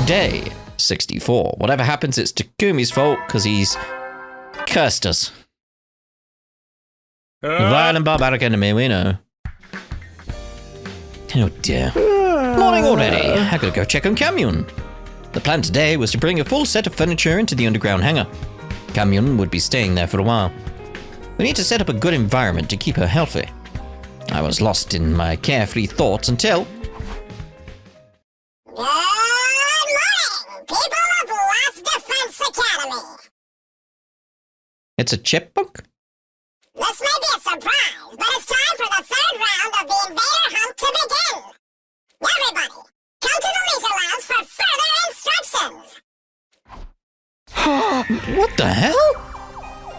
Day 64. Whatever happens, it's Takumi's fault because he's cursed us. Violent barbaric enemy, we know. Oh dear. Morning already. I gotta go check on Kamyun. The plan today was to bring a full set of furniture into the underground hangar. Kamyun would be staying there for a while. We need to set up a good environment to keep her healthy. I was lost in my carefree thoughts until... Good morning, people of Last Defense Academy. It's a chipmunk? This may be a surprise, but it's time for the third round of the Invader Hunt to begin. Everybody, come to the leisure lounge for further instructions. What the hell?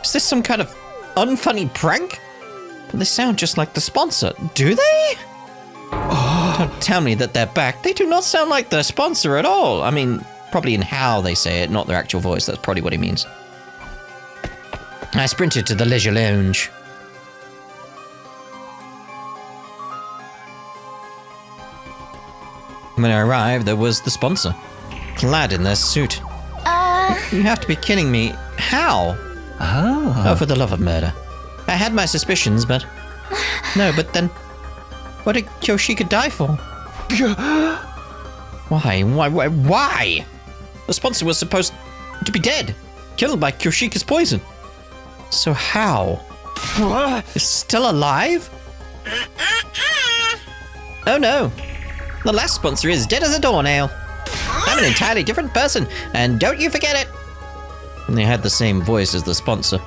Is this some kind of unfunny prank? But they sound just like the sponsor. Do they? Don't tell me that they're back. They do not sound like the sponsor at all. I mean, probably in how they say it, not their actual voice. That's probably what he means. I sprinted to the leisure lounge. When I arrived, there was the sponsor, clad in their suit. You have to be kidding me. How? Oh, for the love of murder. I had my suspicions, but... No, but then... What did Kyoshika die for? Why? The sponsor was supposed to be dead, killed by Kyoshika's poison. So how? Is still alive? Oh no. The last sponsor is dead as a doornail. I'm an entirely different person, and don't you forget it. And they had the same voice as the sponsor,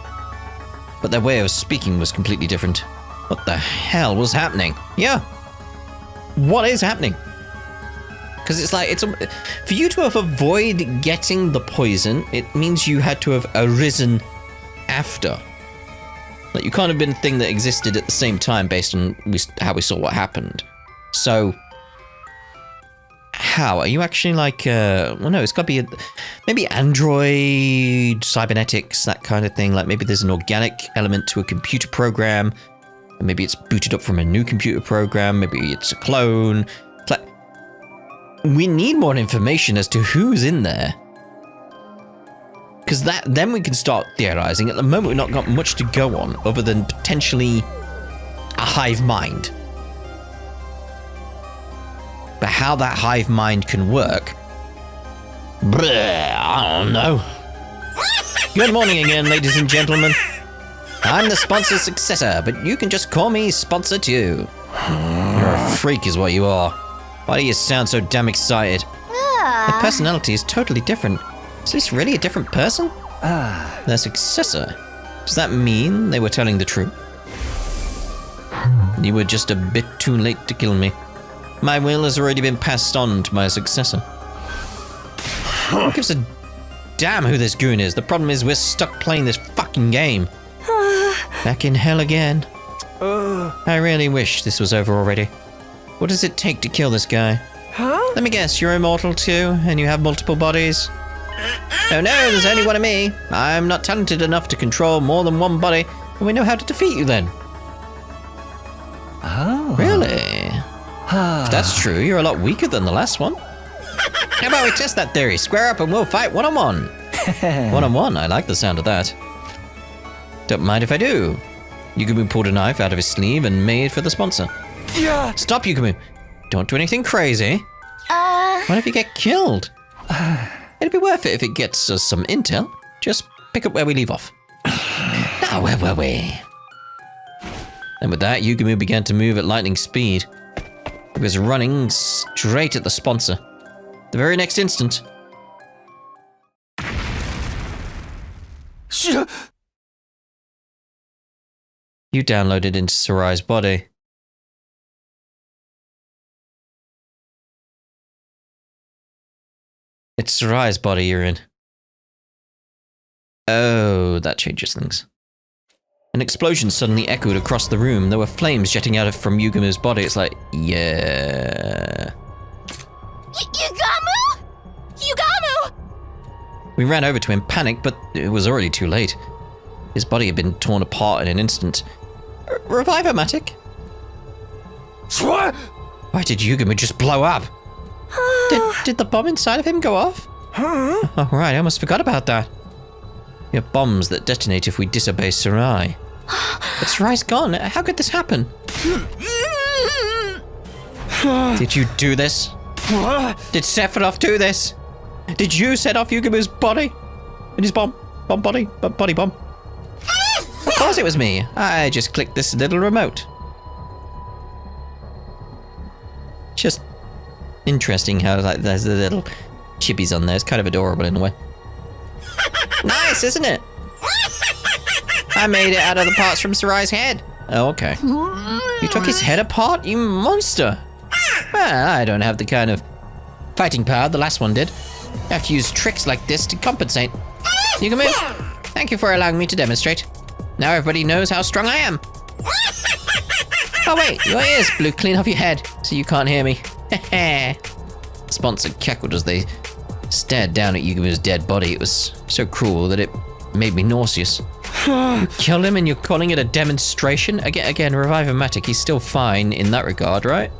but their way of speaking was completely different. What the hell was happening? Yeah. What is happening? Because it's like, for you to have avoided getting the poison, it means you had to have arisen after. Like, you can't have been a thing that existed at the same time based on how we saw what happened. So, how? Are you actually like, well no, it's gotta be maybe android, cybernetics, that kind of thing. Like maybe there's an organic element to a computer program. Maybe it's booted up from a new computer program. Maybe it's a clone. It's like, we need more information as to who's in there. Because then we can start theorizing. At the moment, we've not got much to go on other than potentially a hive mind. But how that hive mind can work, I don't know. Good morning again, ladies and gentlemen. I'm the sponsor's successor, but you can just call me Sponsor too. You're a freak is what you are. Why do you sound so damn excited? Their personality is totally different. Is this really a different person? Their successor. Does that mean they were telling the truth? You were just a bit too late to kill me. My will has already been passed on to my successor. Who gives a damn who this goon is? The problem is we're stuck playing this fucking game. Back in hell again. I really wish this was over already. What does it take to kill this guy? Let me guess, you're immortal too, and you have multiple bodies? Oh no, there's only one of me. I'm not talented enough to control more than one body, and we know how to defeat you then. Oh. Really? If that's true, you're a lot weaker than the last one. How about we test that theory? Square up and we'll fight one-on-one. One-on-one, I like the sound of that. Don't mind if I do. Yugumu pulled a knife out of his sleeve and made for the sponsor. Yeah. Stop, Yugumu. Don't do anything crazy. What if you get killed? It'd be worth it if it gets us some intel. Just pick up where we leave off. Now, where were we? And with that, Yugumu began to move at lightning speed. He was running straight at the sponsor. The very next instant... You downloaded into Sarai's body. It's Sarai's body you're in. Oh, that changes things. An explosion suddenly echoed across the room. There were flames jetting out from Yugumu's body. It's like, yeah. Yugamu? Yugamu! We ran over to him, panicked, but it was already too late. His body had been torn apart in an instant. Revive-O-Matic? Why did Yugumu just blow up? Did the bomb inside of him go off? Huh? Oh, right, I almost forgot about that. We have bombs that detonate if we disobey Sarai. But Sarai's gone. How could this happen? Did you do this? Did Sephiroth do this? Did you set off Yugamu's body? And his bomb body? Body bomb? Of course it was me. I just clicked this little remote. Just interesting how like there's the little chippies on there. It's kind of adorable in a way. Nice, isn't it? I made it out of the parts from Sarai's head. Oh, okay. You took his head apart, you monster. Well, I don't have the kind of fighting power the last one did. I have to use tricks like this to compensate. Yugamu, thank you for allowing me to demonstrate. Now everybody knows how strong I am. Oh wait, your ears blew clean off your head, so you can't hear me. The sponsor cackled as they stared down at Yugamu's dead body. It was so cruel that it made me nauseous. You killed him and you're calling it a demonstration? Again, Revive-O-Matic, he's still fine in that regard, right?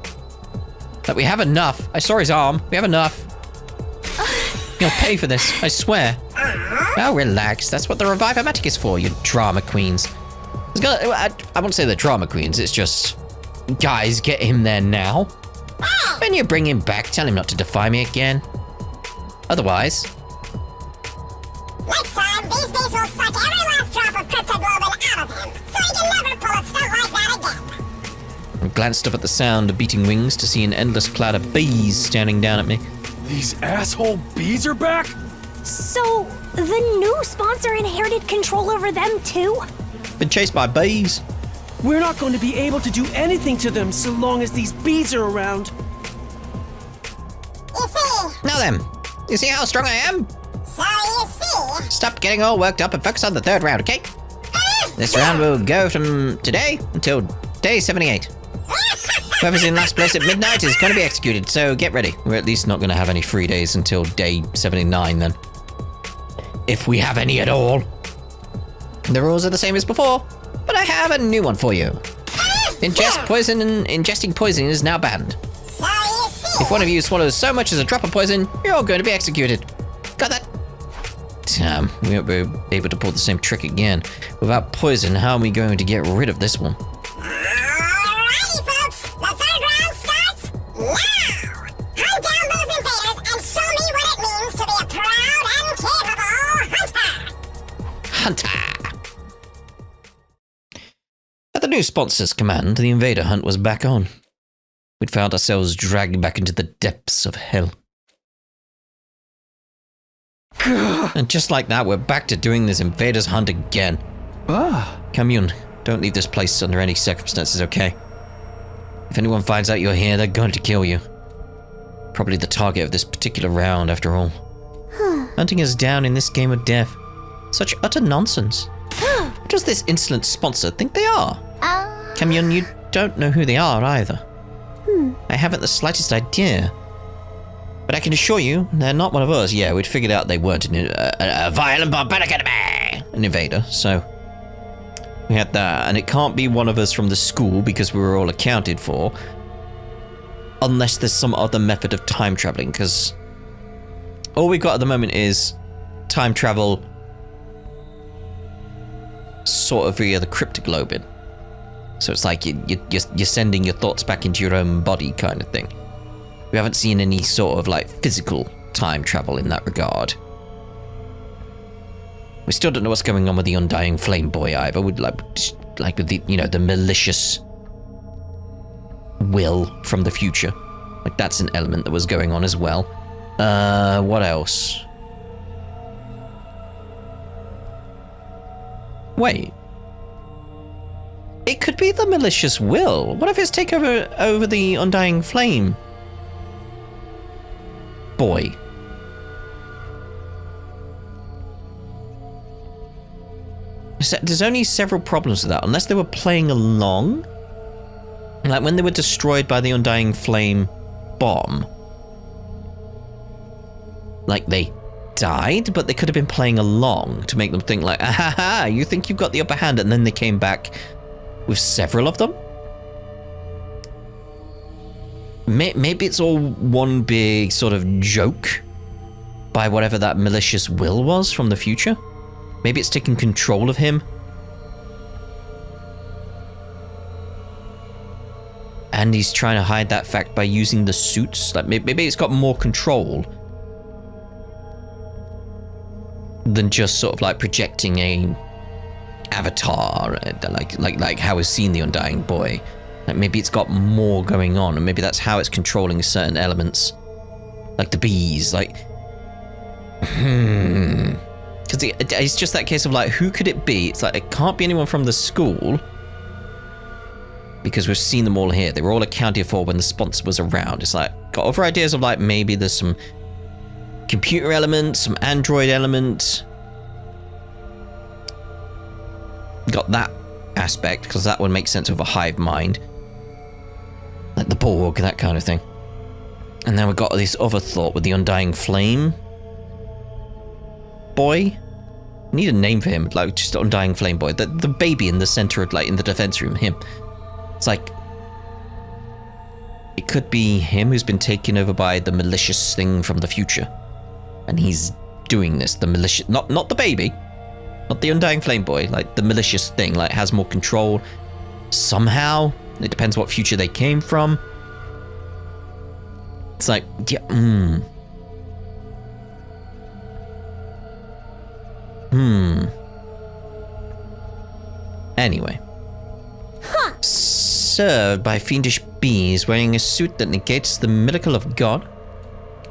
Like, we have enough. I saw his arm. We have enough. You'll pay for this, I swear. Now relax. That's what the Revive-O-Matic is for, you drama queens. I won't say they're drama queens, it's just... Guys, get him there now. When you bring him back, tell him not to defy me again. Otherwise... Next time, these bees will suck every last drop of cryptoglobin out of him, so he can never pull a stunt like that again. I glanced up at the sound of beating wings to see an endless cloud of bees staring down at me. These asshole bees are back? So, the new sponsor inherited control over them too? Been chased by bees. We're not going to be able to do anything to them so long as these bees are around. You see? Now then, you see how strong I am? So you see? Stop getting all worked up and focus on the third round, okay? This round will go from today until day 78. Whoever's in last place at midnight is going to be executed, so get ready. We're at least not going to have any free days until day 79 then. If we have any at all. The rules are the same as before, but I have a new one for you. Ingest poison and ingesting poison is now banned. So you see? If one of you swallows so much as a drop of poison, you're all going to be executed. Got that? Damn, we won't be able to pull the same trick again. Without poison, how are we going to get rid of this one? Alrighty, folks. The third round starts now. Hunt down those invaders and show me what it means to be a proud and capable hunter. Hunter! At the new sponsor's command, the invader hunt was back on. We'd found ourselves dragged back into the depths of hell. And just like that, we're back to doing this invader's hunt again. Kamyun, don't leave this place under any circumstances, okay? If anyone finds out you're here, they're going to kill you. Probably the target of this particular round, after all. Hunting us down in this game of death. Such utter nonsense. Who does this insolent sponsor think they are? Kamyun, you don't know who they are either. I haven't the slightest idea. But I can assure you, they're not one of us. Yeah, we'd figured out they weren't a violent barbaric enemy, an invader, so we had that. And it can't be one of us from the school because we were all accounted for. Unless there's some other method of time traveling, because all we've got at the moment is time travel sort of via the cryptoglobin. So it's like you're sending your thoughts back into your own body kind of thing. We haven't seen any sort of like physical time travel in that regard. We still don't know what's going on with the Undying Flame Boy either. We'd like with the, you know, the malicious will from the future. Like that's an element that was going on as well. What else? Wait. It could be the malicious will. What if it's take over the Undying Flame Boy? There's only several problems with that, unless they were playing along. Like when they were destroyed by the Undying Flame bomb. Like they died, but they could have been playing along to make them think like, ah, you think you've got the upper hand, and then they came back with several of them? maybe it's all one big sort of joke by whatever that malicious will was from the future. Maybe it's taking control of him. And he's trying to hide that fact by using the suits. Like maybe it's got more control than just sort of like projecting a avatar, like how we've seen the Undying Boy. Like maybe it's got more going on, and maybe that's how it's controlling certain elements, like the bees. Like, because it's just that case of like, who could it be? It's like it can't be anyone from the school, because we've seen them all here. They were all accounted for when the sponsor was around. It's like got other ideas of like maybe there's some computer element, some android element. Got that aspect, because that would make sense of a hive mind. Like the Borg, that kind of thing. And then we've got this other thought with the Undying Flame Boy. Need a name for him, like just Undying Flame Boy. The baby in the center, like in the defense room, him. It's like, it could be him who's been taken over by the malicious thing from the future. And he's doing this, the malicious, not the baby, not the Undying Flame Boy, like the malicious thing, like has more control somehow. It depends what future they came from. It's like, yeah, Anyway. Served by fiendish bees wearing a suit that negates the miracle of God.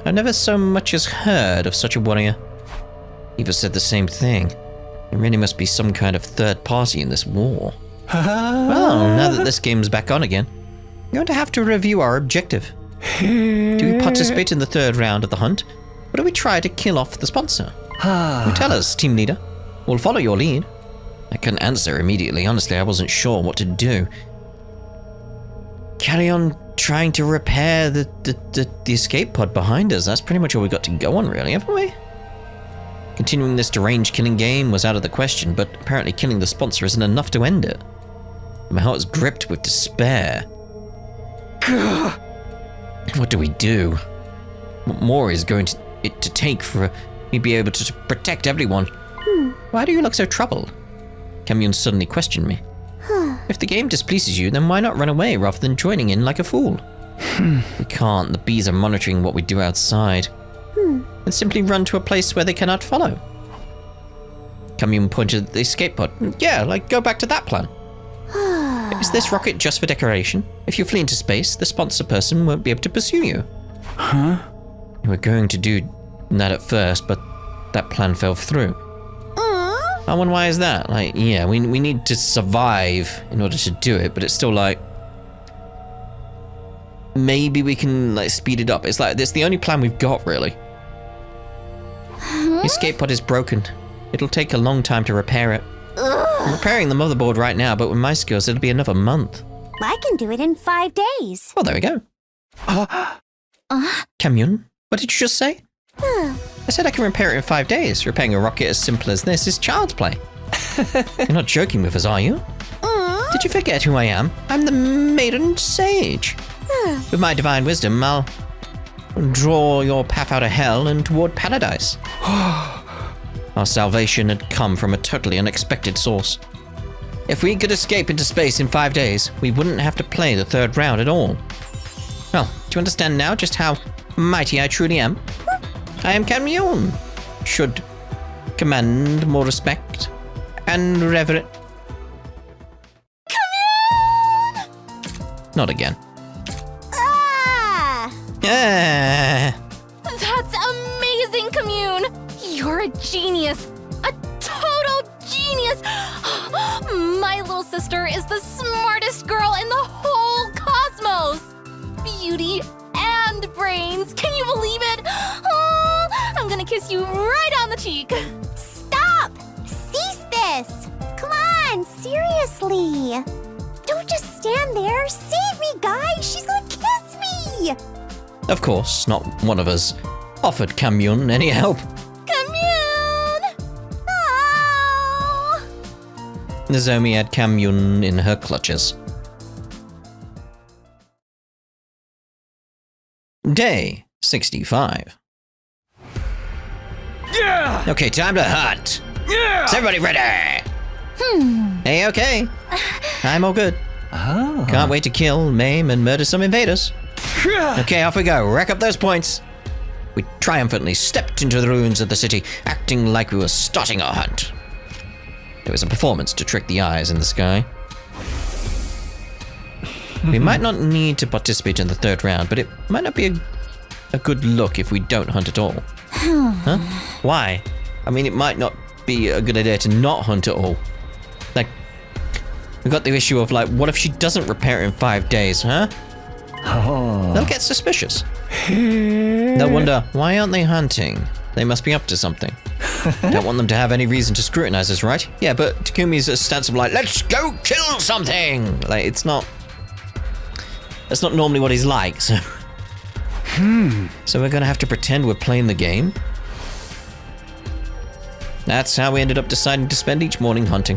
I've never so much as heard of such a warrior. Eva said the same thing. There really must be some kind of third party in this war. Well, now that this game's back on again, we're going to have to review our objective. Do we participate in the third round of the hunt, or do we try to kill off the sponsor? You tell us, team leader. We'll follow your lead. I couldn't answer immediately. Honestly, I wasn't sure what to do. Carry on trying to repair the escape pod behind us. That's pretty much all we got to go on, really, haven't we? Continuing this deranged killing game was out of the question, but apparently killing the sponsor isn't enough to end it. My heart is gripped with despair. What do we do? What more is going to take for me to be able to protect everyone? Why do you look so troubled? Kamyun suddenly questioned me. If the game displeases you, then why not run away rather than joining in like a fool? We can't. The bees are monitoring what we do outside. And simply run to a place where they cannot follow. Kamyun pointed at the escape pod. Yeah, like go back to that plan. Is this rocket just for decoration? If you flee into space, the sponsor person won't be able to pursue you. We were going to do that at first, but that plan fell through. I wonder why is that? Like, yeah, we need to survive in order to do it, but it's still like, maybe we can like speed it up. It's like, it's the only plan we've got, really. The escape pod is broken. It'll take a long time to repair it. I'm repairing the motherboard right now, but with my skills, it'll be another month. I can do it in 5 days. Well, there we go. Kamyun, what did you just say? I said I can repair it in 5 days. Repairing a rocket as simple as this is child's play. You're not joking with us, are you? Did you forget who I am? I'm the maiden sage. With my divine wisdom, I'll draw your path out of hell and toward paradise. Our salvation had come from a totally unexpected source. If we could escape into space in 5 days, we wouldn't have to play the third round at all. Well, do you understand now just how mighty I truly am? I am Kamyun. Should command more respect and reverence. Kamyun! Not again. That's amazing, Kamyun! You're a genius! A total genius! My little sister is the smartest girl in the whole cosmos! Beauty and brains! Can you believe it? Oh, I'm gonna kiss you right on the cheek! Stop! Cease this! Come on, seriously! Don't just stand there! Save me, guys! She's gonna kiss me! Of course, not one of us offered Kamyun any help. Kamyun! Oh! Nozomi had Kamyun in her clutches. Day 65. Yeah! Okay, time to hunt. Yeah! Is everybody ready? Hey, okay. I'm all good. Oh. Can't wait to kill, maim, and murder some invaders. Yeah! Okay, off we go. Rack up those points. We triumphantly stepped into the ruins of the city, acting like we were starting our hunt. It was a performance to trick the eyes in the sky. We might not need to participate in the third round, but it might not be a good look if we don't hunt at all. Huh? Why? I mean, it might not be a good idea to not hunt at all. Like, we've got the issue of, like, what if she doesn't repair in 5 days, huh? Oh. They'll get suspicious. They'll wonder, why aren't they hunting? They must be up to something. Don't want them to have any reason to scrutinize us, right? Yeah, but Takumi's stance of like, let's go kill something! Like, it's not... That's not normally what he's like, so... So we're gonna have to pretend we're playing the game? That's how we ended up deciding to spend each morning hunting.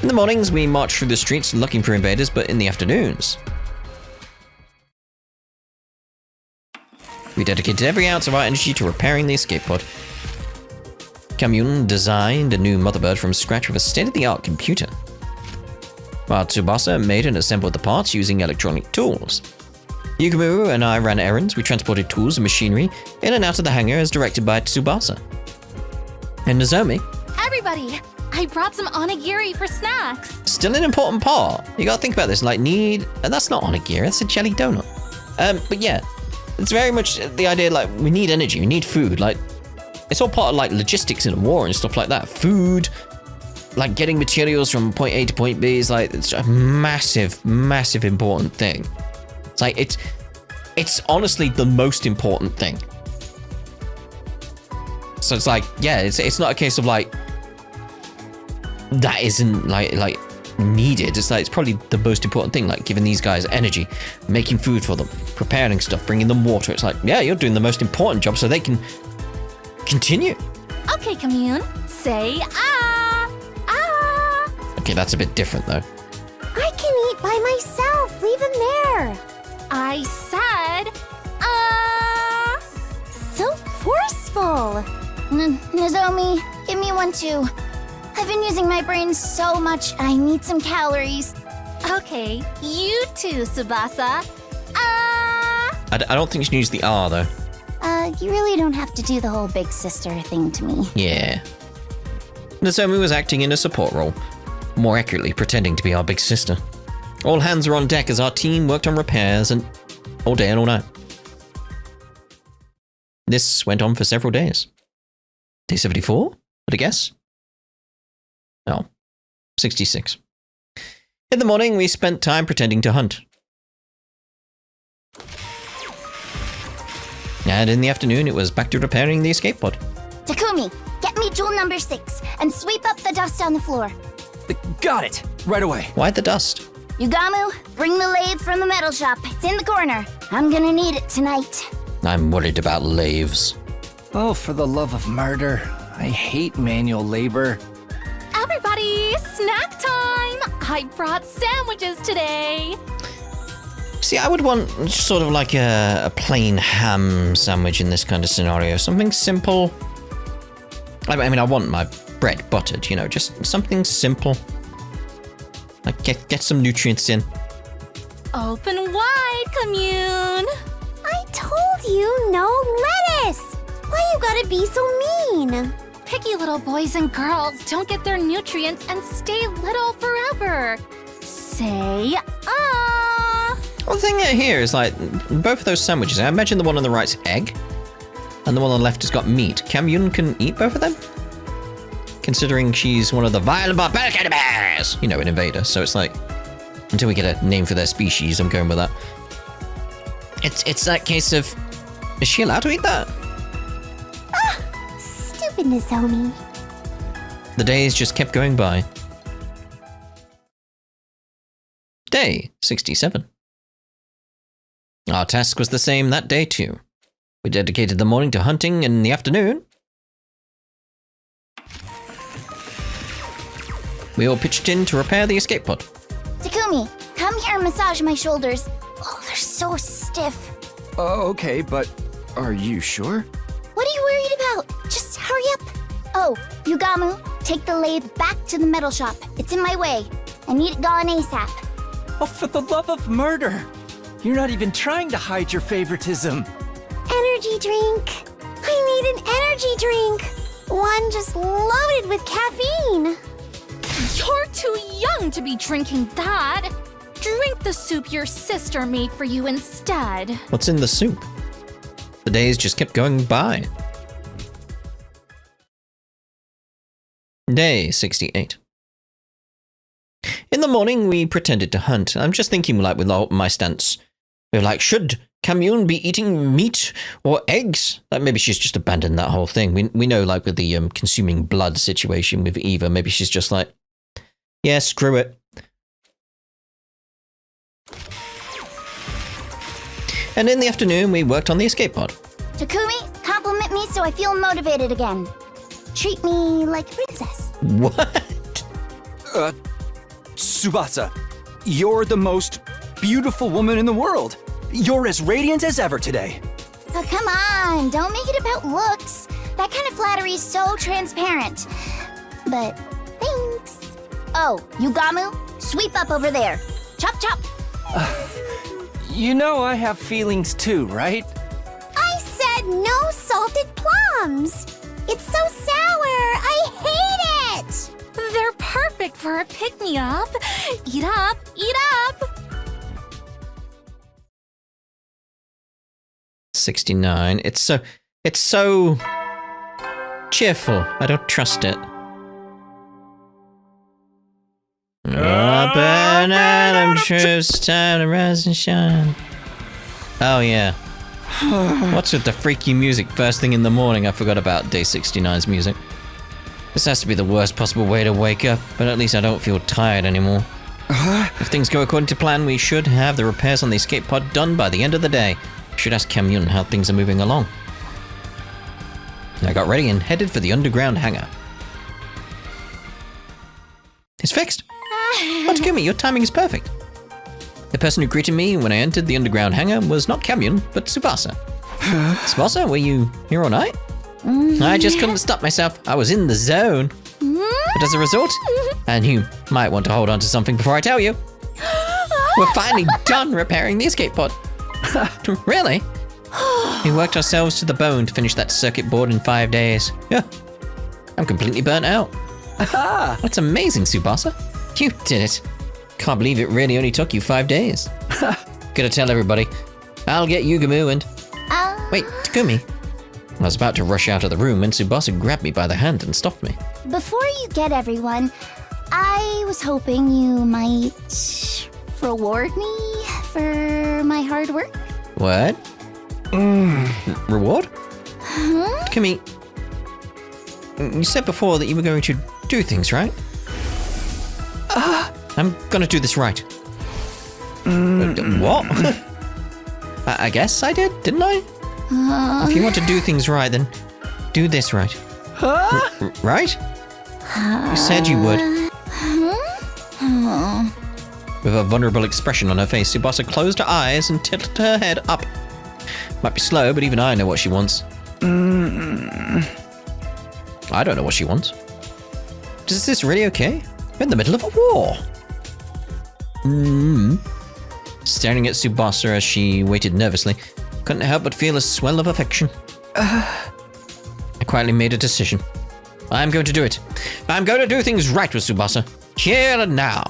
In the mornings, we marched through the streets looking for invaders, but in the afternoons... we dedicated every ounce of our energy to repairing the escape pod. Kamyun designed a new motherboard from scratch with a state-of-the-art computer, while Tsubasa made and assembled the parts using electronic tools. Yugimuru and I ran errands. We transported tools and machinery in and out of the hangar as directed by Tsubasa. And Nozomi, Everybody, I brought some onigiri for snacks. still an important part. You gotta think about this, like that's not onigiri, that's a jelly donut. But yeah, it's very much the idea, like, we need energy, we need food, like, it's all part of, like, logistics in a war and stuff like that. Food, like, getting materials from point A to point B is, like, it's a massive, massive important thing. It's like, it's honestly the most important thing. So it's like, yeah, it's not a case of, like, that isn't, like needed. It's like, it's probably the most important thing, like giving these guys energy, making food for them, preparing stuff, bringing them water. It's like, yeah, you're doing the most important job so they can continue. Okay, Commune, say ah! Ah! Okay, that's a bit different though. I can eat by myself. Leave him there. I said ah! So forceful. Nozomi, give me one too. I've been using my brain so much, I need some calories. Okay, you too, Tsubasa. Ah! I don't think you should use the R though. You really don't have to do the whole big sister thing to me. Yeah. Nozomi was acting in a support role, more accurately pretending to be our big sister. All hands were on deck as our team worked on repairs and all day and all night. This went on for several days. Day 74, would I guess? No, 66. In the morning, we spent time pretending to hunt. And in the afternoon, it was back to repairing the escape pod. Takumi, get me jewel number 6 and sweep up the dust on the floor. Got it. Right away. Why the dust? Yugamu, bring the lathe from the metal shop. It's in the corner. I'm gonna need it tonight. I'm worried about lathes. Oh, for the love of murder. I hate manual labor. Everybody, snack time! I brought sandwiches today. See, I would want sort of like a plain ham sandwich in this kind of scenario. Something simple. I mean, I want my bread buttered, you know, just something simple. Like, get some nutrients in. Open wide, Commune. I told you no lettuce. Why you gotta be so mean? Picky little boys and girls don't get their nutrients and stay little forever. Say ah. Well, the thing here is, like, both of those sandwiches, I imagine the one on the right's egg, and the one on the left has got meat. Kamyun can eat both of them? Considering she's one of the violent barbaric enemies! You know, an invader, so it's like, until we get a name for their species, I'm going with that. It's that case of, is she allowed to eat that? Stupid Nozomi. The days just kept going by. Day 67. Our task was the same that day too. We dedicated the morning to hunting, and in the afternoon, we all pitched in to repair the escape pod. Takumi, come here and massage my shoulders. Oh, they're so stiff. Okay, but are you sure? What are you worried about? Just hurry up. Oh, Yugamu, take the lathe back to the metal shop. It's in my way. I need it gone ASAP. Oh, for the love of murder! You're not even trying to hide your favoritism. Energy drink. I need an energy drink. One just loaded with caffeine. You're too young to be drinking that. Drink the soup your sister made for you instead. What's in the soup? The days just kept going by. Day 68. In the morning, we pretended to hunt. I'm just thinking, like, with all my stance. We were like, should Camille be eating meat or eggs? Like, maybe she's just abandoned that whole thing. We know, like, with the consuming blood situation with Eva, maybe she's just like, yeah, screw it. And in the afternoon, we worked on the escape pod. Takumi, compliment me so I feel motivated again. Treat me like a princess. What? Tsubasa, you're the most beautiful woman in the world. You're as radiant as ever today. Oh, come on, don't make it about looks. That kind of flattery is so transparent. But thanks. Oh, Yugamu, sweep up over there. Chop, chop. You know I have feelings too, right? I said no salted plums. It's so sour. I hate it. They're perfect for a pick-me-up. Eat up, eat up. 69. It's so cheerful. I don't trust it. Up and Adam troops, time to rise and shine. Oh yeah. What's with the freaky music first thing in the morning? I forgot about day 69's music. This has to be the worst possible way to wake up, but at least I don't feel tired anymore. If things go according to plan, we should have the repairs on the escape pod done by the end of the day. Should ask Camille how things are moving along. I got ready and headed for the underground hangar. It's fixed. Oh, Takumi, your timing is perfect. The person who greeted me when I entered the underground hangar was not Camille, but Tsubasa. Tsubasa, were you here all night? I just couldn't stop myself. I was in the zone. But as a result, and you might want to hold on to something before I tell you, we're finally done repairing the escape pod. Really? We worked ourselves to the bone to finish that circuit board in 5 days. Yeah, I'm completely burnt out. That's amazing, Tsubasa. You did it. Can't believe it really only took you 5 days. Gotta tell everybody. I'll get Yugamu and... Wait, Takumi. I was about to rush out of the room when Tsubasa grabbed me by the hand and stopped me. Before you get everyone, I was hoping you might reward me for my hard work. What? Reward? Takumi, you said before that you were going to do things, right? I'm gonna do this right. What? I guess I did, didn't I? If you want to do things right, then do this right. Right? You said you would. With a vulnerable expression on her face, Tsubasa closed her eyes and tilted her head up. Might be slow, but even I know what she wants. I don't know what she wants. Is this really okay? We're in the middle of a war. Staring at Tsubasa as she waited nervously, couldn't help but feel a swell of affection. I quietly made a decision. I'm going to do it. I'm going to do things right with Tsubasa. Here and now.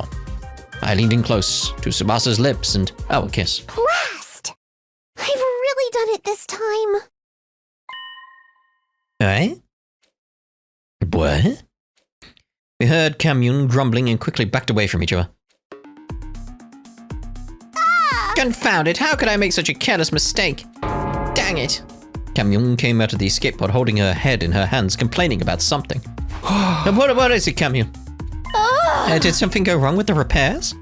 I leaned in close to Tsubasa's lips and a kiss. Blast! I've really done it this time. Eh? What? We heard Camille grumbling and quickly backed away from each other. Confound it, how could I make such a careless mistake? Dang it! Camille came out of the escape pod holding her head in her hands, complaining about something. What is it, Camille? Did something go wrong with the repairs?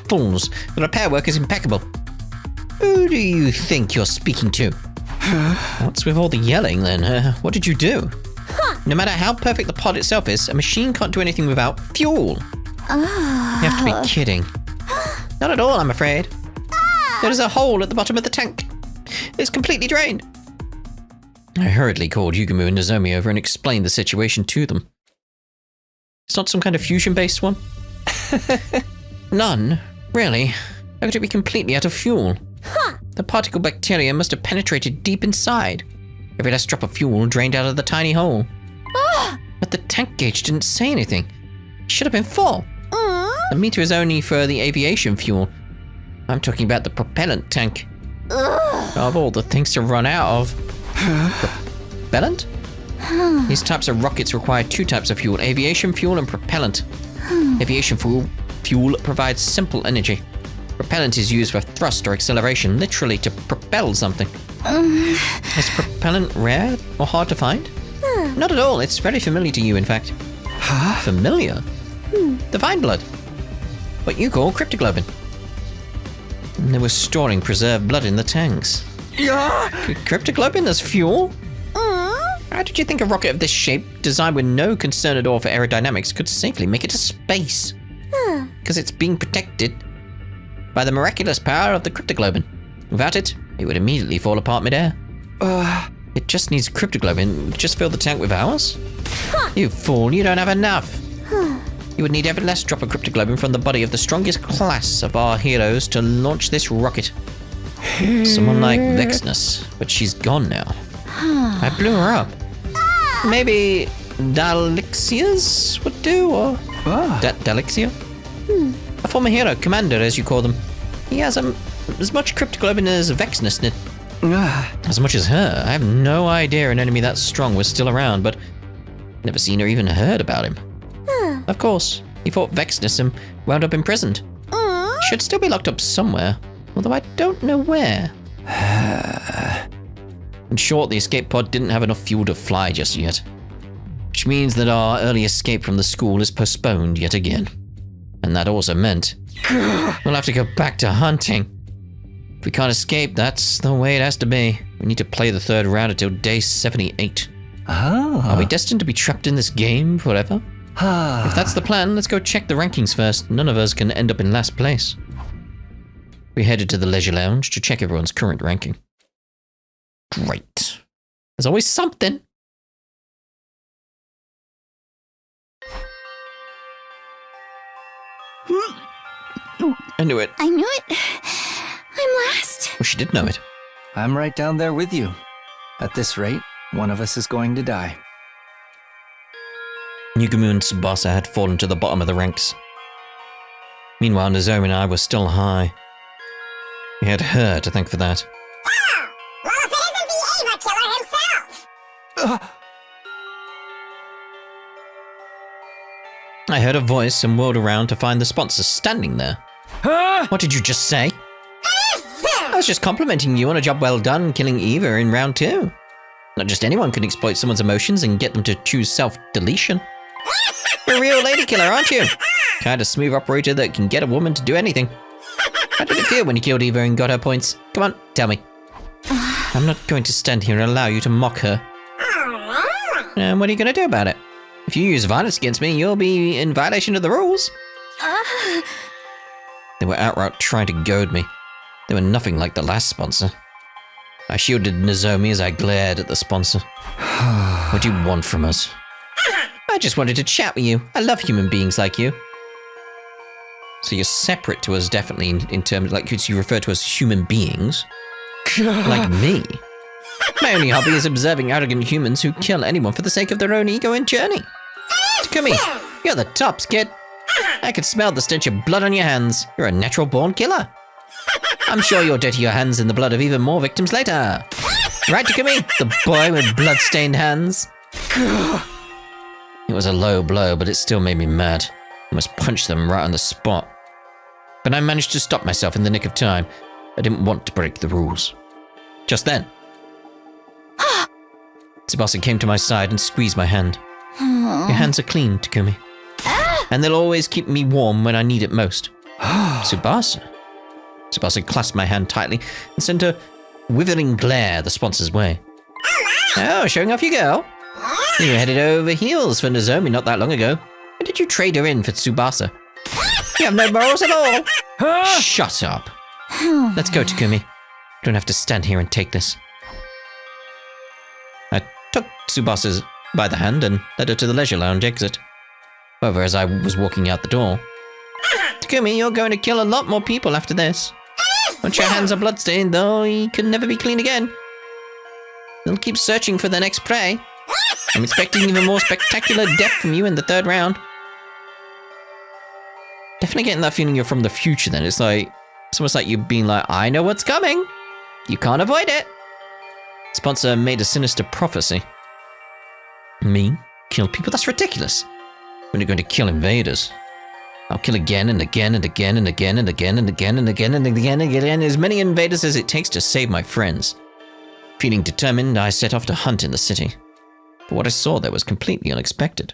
Fools, the repair work is impeccable. Who do you think you're speaking to? What's with all the yelling then? What did you do? No matter how perfect the pod itself is, a machine can't do anything without fuel. You have to be kidding. Not at all, I'm afraid. There is a hole at the bottom of the tank. It's completely drained. I hurriedly called Yugumu and Nozomi over and explained the situation to them. It's not some kind of fusion-based one? None, really. How could it be completely out of fuel? Huh. The particle bacteria must have penetrated deep inside. Every last drop of fuel drained out of the tiny hole. But the tank gauge didn't say anything. It should have been full. The meter is only for the aviation fuel. I'm talking about the propellant tank. Of all the things to run out of. Propellant? These types of rockets require two types of fuel, aviation fuel and propellant. Aviation fuel provides simple energy. Propellant is used for thrust or acceleration, literally to propel something. Is propellant rare or hard to find? Not at all, it's very familiar to you, in fact. Familiar? Divine blood. What you call cryptoglobin. And they were storing preserved blood in the tanks. Cryptoglobin as fuel? How did you think a rocket of this shape, designed with no concern at all for aerodynamics, could safely make it to space? Because it's being protected by the miraculous power of the cryptoglobin. Without it, it would immediately fall apart midair. It just needs cryptoglobin. Just fill the tank with ours? You fool, you don't have enough. You would need every last drop of cryptoglobin from the body of the strongest class of our heroes to launch this rocket. Someone like Vexnus, but she's gone now. I blew her up. Maybe Dalixias would do, or... Dalixia? A former hero, commander as you call them. He has as much cryptoglobin as Vexnus did. As much as her. I have no idea an enemy that strong was still around, but never seen or even heard about him. Of course, he fought Vexnus and wound up imprisoned. Should still be locked up somewhere, although I don't know where. In short, the escape pod didn't have enough fuel to fly just yet. Which means that our early escape from the school is postponed yet again. And that also meant we'll have to go back to hunting. If we can't escape, that's the way it has to be. We need to play the third round until day 78. Are we destined to be trapped in this game forever? If that's the plan, let's go check the rankings first. None of us can end up in last place. We headed to the leisure lounge to check everyone's current ranking. Great. There's always something. I knew it. I knew it. I'm last. Well, she did know it. I'm right down there with you. At this rate, one of us is going to die. Yugumu and Tsubasa had fallen to the bottom of the ranks. Meanwhile, Nozomi and I were still high. We had her to thank for that. Well, if it isn't the Ava Killer himself! I heard a voice and whirled around to find the sponsor standing there. What did you just say? I was just complimenting you on a job well done killing Eva in round 2. Not just anyone can exploit someone's emotions and get them to choose self-deletion. You're a real lady killer, aren't you? Kind of smooth operator that can get a woman to do anything. How did it feel when you killed Eva and got her points? Come on, tell me. I'm not going to stand here and allow you to mock her. And what are you going to do about it? If you use violence against me, you'll be in violation of the rules. They were outright trying to goad me. They were nothing like the last sponsor. I shielded Nozomi as I glared at the sponsor. What do you want from us? I just wanted to chat with you. I love human beings like you. So you're separate to us, definitely, in terms, like, you refer to as human beings. Like me. My only hobby is observing arrogant humans who kill anyone for the sake of their own ego and journey. Takumi, you're the tops, kid. I could smell the stench of blood on your hands. You're a natural-born killer. I'm sure you'll dirty your hands in the blood of even more victims later. Right, Takumi? The boy with blood-stained hands? It was a low blow, but it still made me mad. I almost punched them right on the spot. But I managed to stop myself in the nick of time. I didn't want to break the rules. Just then, Tsubasa came to my side and squeezed my hand. Your hands are clean, Takumi. And they'll always keep me warm when I need it most. Tsubasa? Tsubasa clasped my hand tightly and sent a withering glare the sponsor's way. Oh, showing off your girl? You were headed over heels for Nozomi not that long ago. Why did you trade her in for Tsubasa? You have no morals at all. Shut up. Let's go, Takumi. don't have to stand here and take this. I took Tsubasa by the hand and led her to the leisure lounge exit. However, as I was walking out the door, Takumi, you're going to kill a lot more people after this. Once your hands are bloodstained, though, you can never be clean again. They'll keep searching for their next prey. I'm expecting even more spectacular death from you in the 3rd round. Definitely getting that feeling you're from the future then. It's almost like you being like, I know what's coming. You can't avoid it. Sponsor made a sinister prophecy. Me? Kill people? That's ridiculous. When you're going to kill invaders. I'll kill again and again and again and again and again and again and again and again and again as many invaders as it takes to save my friends. Feeling determined, I set off to hunt in the city. But what I saw there was completely unexpected.